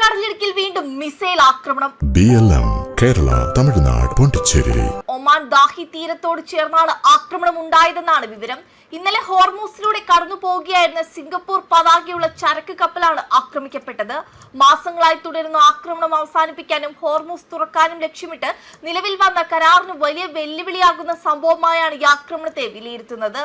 കടലിടുക്കിൽ വീണ്ടും മിസൈൽ ആക്രമണം. BLM കേരള, തമിഴ്നാട്, പോണ്ടിച്ചേരി. ഒമാൻ ദാഹി തീരത്തോട് ചേർന്നാണ് ആക്രമണം ഉണ്ടായതെന്നാണ് വിവരം. ഇന്നലെ ഹോർമൂസിലൂടെ കടന്നു പോവുകയായിരുന്ന സിംഗപ്പൂർ പതാകയുള്ള ചരക്ക് കപ്പലാണ് ആക്രമിക്കപ്പെട്ടത്. മാസങ്ങളായി തുടരുന്ന ആക്രമണം അവസാനിപ്പിക്കാനും ഹോർമൂസ് തുറക്കാനും ലക്ഷ്യമിട്ട് നിലവിൽ വന്ന കരാറിന് വലിയ വെല്ലുവിളിയാകുന്ന സംഭവമായാണ് ഈ ആക്രമണത്തെ വിലയിരുത്തുന്നത്.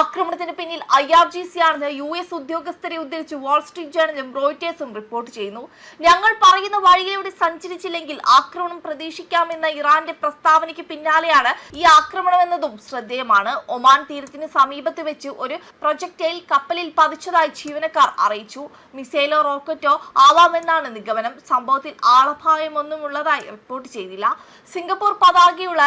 ആക്രമണത്തിന് പിന്നിൽ IRGC ആണെന്ന് US ഉദ്യോഗസ്ഥരെ ഉദ്ധരിച്ച് വാൾസ്ട്രീറ്റ് ജേർണലും റോയിറ്റേഴ്സും റിപ്പോർട്ട് ചെയ്യുന്നു. ഞങ്ങൾ പറയുന്ന വഴിയിലൂടെ സഞ്ചരിച്ചില്ലെങ്കിൽ ആക്രമണം പ്രതീക്ഷിക്കാമെന്ന ഇറാന്റെ പ്രസ്താവനയ്ക്ക് പിന്നാലെയാണ് ഈ ആക്രമണം എന്നതും ശ്രദ്ധേയമാണ്. ഒമാൻ തീരത്തിന് സമീപത്ത് വെച്ച് ഒരു പ്രൊജക്ടൈൽ കപ്പലിൽ പതിച്ചതായി ജീവനക്കാർ അറിയിച്ചു. മിസൈലോ റോക്കറ്റോ ആവാമെന്നാണ് നിഗമനം. സംഭവത്തിൽ ആളപായമൊന്നുമുള്ളതായി റിപ്പോർട്ട് ചെയ്തില്ല. സിംഗപ്പൂർ പതാകയുള്ള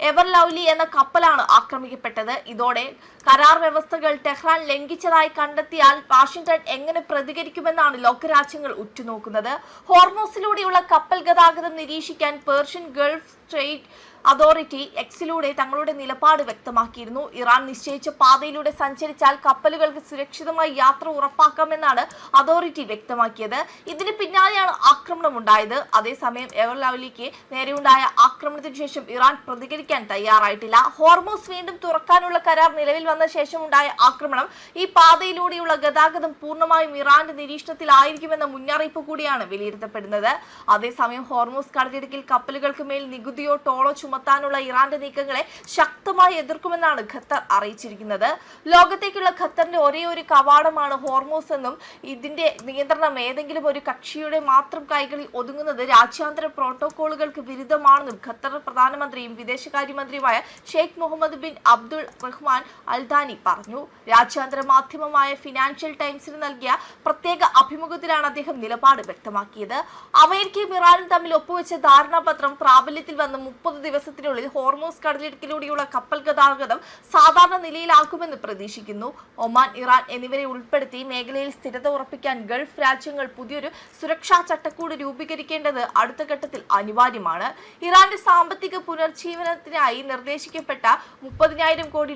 എവർ ലവ്ലി എന്ന കപ്പലാണ് ആക്രമിക്കപ്പെട്ടത്. ഇതോടെ കരാർ വ്യവസ്ഥകൾ ടെഹ്റാൻ ലംഘിച്ചതായി കണ്ടെത്തിയാൽ വാഷിംഗ്ടൺ എങ്ങനെ പ്രതികരിക്കുമെന്നാണ് ലോകരാജ്യങ്ങൾ ഉറ്റുനോക്കുന്നത്. ഹോർമൂസിലൂടെയുള്ള കപ്പൽ ഗതാഗതം നിരീക്ഷിക്കാൻ പേർഷ്യൻ ഗൾഫ് സ്ട്രെയിറ്റ് അതോറിറ്റി എക്സിലൂടെ തങ്ങളുടെ നിലപാട് വ്യക്തമാക്കിയിരുന്നു. ഇറാൻ നിശ്ചയിച്ച പാതയിലൂടെ സഞ്ചരിച്ചാൽ കപ്പലുകൾക്ക് സുരക്ഷിതമായി യാത്ര ഉറപ്പാക്കാമെന്നാണ് അതോറിറ്റി വ്യക്തമാക്കിയത്. ഇതിന് പിന്നാലെയാണ് ആക്രമണം ഉണ്ടായത്. അതേസമയം എവർ ലവ്ലിക്ക് നേരെയുണ്ടായ ആക്രമണത്തിന് ശേഷം ഇറാൻ പ്രതികരിക്കാൻ തയ്യാറായിട്ടില്ല. ഹോർമൂസ് വീണ്ടും തുറക്കാനുള്ള കരാർ നിലവിൽ വന്ന ശേഷം ഉണ്ടായ ആക്രമണം ഈ പാതയിലൂടെയുള്ള ഗതാഗതം പൂർണ്ണമായും ഇറാന്റെ നിരീക്ഷണത്തിലായിരിക്കുമെന്ന മുന്നറിയിപ്പ് കൂടിയാണ് വിലയിരുത്തപ്പെടുന്നത്. അതേസമയം ഹോർമൂസ് കടലിടുക്കിൽ കപ്പലുകൾക്ക് മേൽ നികുതിയോ ടോളോ ചുമത്താനുള്ള ഇറാന്റെ നീക്കങ്ങളെ ശക്തമായി എതിർക്കുമെന്നാണ് ഖത്തർ അറിയിച്ചിരിക്കുന്നത്. ലോകത്തേക്കുള്ള ഖത്തറിന്റെ ഒരേയൊരു കവാടമാണ് ഹോർമൂസ് എന്നും ഇതിന്റെ നിയന്ത്രണം ഏതെങ്കിലും ഒരു കക്ഷിയുടെ മാത്രം കൈകളിൽ ഒതുങ്ങുന്നത് രാജ്യാന്തര പ്രോട്ടോകോളുകൾക്ക് വിരുദ്ധമാണെന്നും ഖത്തർ പ്രധാനമന്ത്രിയും വിദേശകാര്യമന്ത്രിയുമായ ഷെയ്ഖ് മുഹമ്മദ് ബിൻ അബ്ദുൾ റഹ്മാൻ അൽദാനി പറഞ്ഞു. രാജ്യാന്തര മാധ്യമമായ ഫിനാൻഷ്യൽ ടൈംസിന് നൽകിയ പ്രത്യേക അഭിമുഖത്തിലാണ് അദ്ദേഹം നിലപാട് വ്യക്തമാക്കിയത്. അമേരിക്കയും ഇറാനും തമ്മിൽ ഒപ്പുവെച്ച ധാരണാപത്രം പ്രാബല്യത്തിൽ വന്ന് 30 ദിവസത്തിനുള്ളിൽ ഹോർമൂസ് കടലിടുക്കിലൂടെയുള്ള കപ്പൽ ഗതാഗതം സാധാരണ നിലയിലാക്കുമെന്ന് പ്രതീക്ഷിക്കുന്നു. ഒമാൻ, ഇറാൻ എന്നിവരെ ഉൾപ്പെടുത്തി മേഖലയിൽ സ്ഥിരത ഉറപ്പിക്കാൻ ഗൾഫ് രാജ്യങ്ങൾ പുതിയൊരു സുരക്ഷാ ചട്ടക്കൂട് രൂപീകരിക്കേണ്ടത് അടുത്ത ഘട്ടത്തിൽ അനിവാര്യമാണ്. ഇറാന്റെ സാമ്പത്തിക പുനർജീവനത്തിനായി നിർദ്ദേശിക്കപ്പെട്ട $30,000 കോടി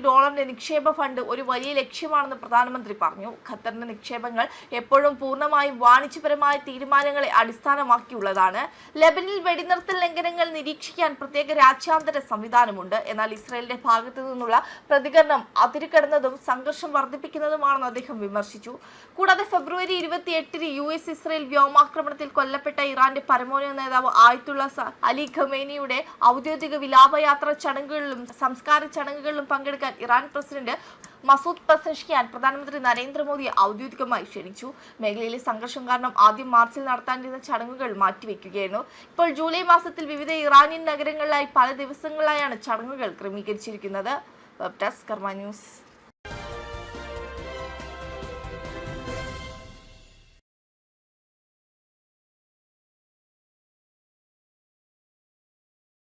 നിക്ഷേപ ഫണ്ട് ഒരു വലിയ ലക്ഷ്യമാണെന്ന് പ്രധാനമന്ത്രി പറഞ്ഞു. ഖത്തറിന്റെ നിക്ഷേപങ്ങൾ എപ്പോഴും പൂർണ്ണമായും വാണിജ്യപരമായ തീരുമാനങ്ങളെ അടിസ്ഥാനമാക്കിയുള്ളതാണ്. ലെബനിൽ വെടിനിർത്തൽ ലംഘനങ്ങൾ നിരീക്ഷിക്കാൻ പ്രത്യേക രാജ്യാന്തര സംവിധാനമുണ്ട്. എന്നാൽ ഇസ്രായേലിന്റെ ഭാഗത്തു നിന്നുള്ള പ്രതികരണം അതിരുകടന്നതും സംഘർഷം വർദ്ധിപ്പിക്കുന്നതുമാണെന്ന് അദ്ദേഹം വിമർശിച്ചു. കൂടാതെ ഫെബ്രുവരി 28-ന് US ഇസ്രായേൽ വ്യോമാക്രമണത്തിൽ കൊല്ലപ്പെട്ട ഇറാന്റെ പരമോന്നത നേതാവ് ആയത്തുള്ള അലി ഖമേനിയുടെ ഔദ്യോഗിക വിലാപയാത്ര ചടങ്ങുകളിലും സംസ്കാര ചടങ്ങുകളിലും പങ്കെടുക്കാൻ ഇറാൻ പ്രസിഡന്റ് മസൂദ് പെസഷ്കിയാൻ പ്രധാനമന്ത്രി നരേന്ദ്രമോദിയെ ഔദ്യോഗികമായി ക്ഷണിച്ചു. മേഖലയിലെ സംഘർഷം കാരണം ആദ്യം മാർച്ചിൽ നടത്താനിരുന്ന ചടങ്ങുകൾ മാറ്റിവെക്കുകയായിരുന്നു. ഇപ്പോൾ ജൂലൈ മാസത്തിൽ വിവിധ ഇറാനിയൻ നഗരങ്ങളിലായി പല ദിവസങ്ങളിലായാണ് ചടങ്ങുകൾ ക്രമീകരിച്ചിരിക്കുന്നത്. വെബ് ഡെസ്ക് കർമ്മ ന്യൂസ്.